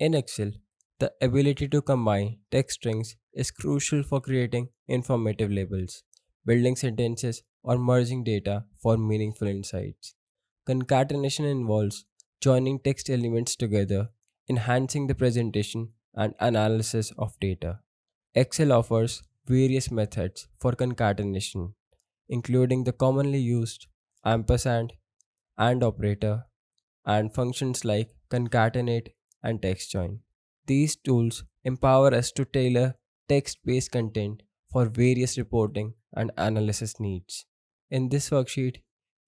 In Excel, the ability to combine text strings is crucial for creating informative labels, building sentences, or merging data for meaningful insights. Concatenation involves joining text elements together, enhancing the presentation and analysis of data. Excel offers various methods for concatenation, including the commonly used ampersand and operator and functions like concatenate and text join. These tools empower us to tailor text based content for various reporting and analysis needs. In this worksheet,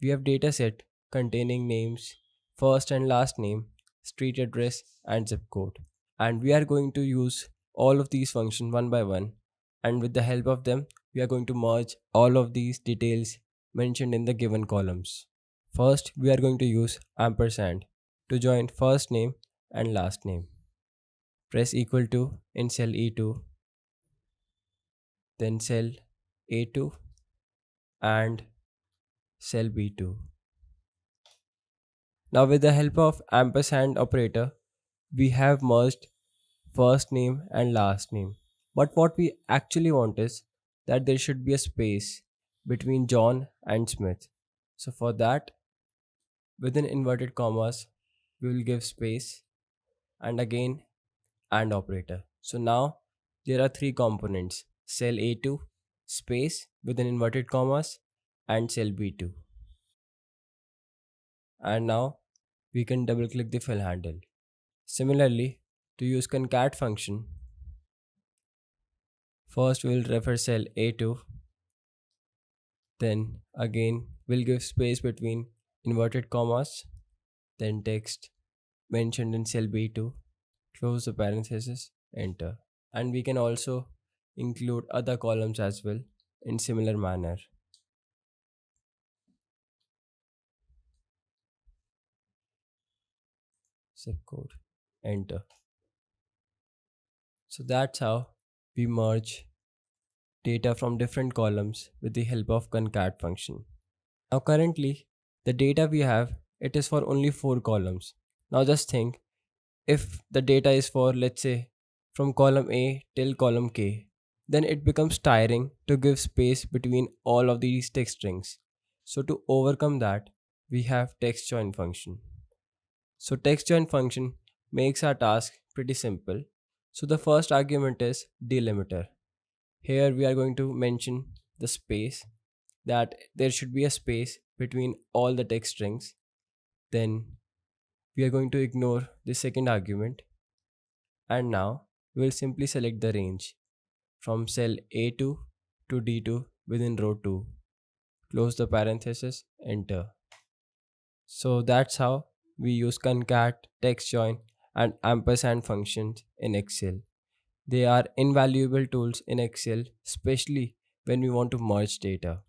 we have dataset containing names, first and last name, street address, and zip code. And we are going to use all of these functions one by one. And with the help of them, we are going to merge all of these details mentioned in the given columns. First, we are going to use ampersand to join first name and last name. Press equal to in cell E2, then cell A2 and cell B2. Now with the help of ampersand operator, we have merged first name and last name. But what we actually want is that there should be a space between John and Smith. So for that, within inverted commas, we will give space and again and operator. So now there are three components: cell A2, space within inverted commas, and cell B2. And now we can double click the fill handle. Similarly, to use concat function, first we will refer cell A2, then again we'll give space between inverted commas, then text mentioned in cell B2, close the parenthesis, enter. And we can also include other columns as well in similar manner. Zip code, enter. So that's how we merge data from different columns with the help of concat function. Now currently the data we have, it is for only 4 columns. Now just think, if the data is for, let's say, from column A till column K, then it becomes tiring to give space between all of these text strings. So to overcome that, we have text join function. So text join function makes our task pretty simple. So the first argument is delimiter. Here we are going to mention the space, that there should be a space between all the text strings. Then we are going to ignore the second argument, and now we will simply select the range from cell A2 to D2 within row 2. Close the parenthesis, enter. So that's how we use concat, text join, and ampersand functions in Excel. They are invaluable tools in Excel, especially when we want to merge data.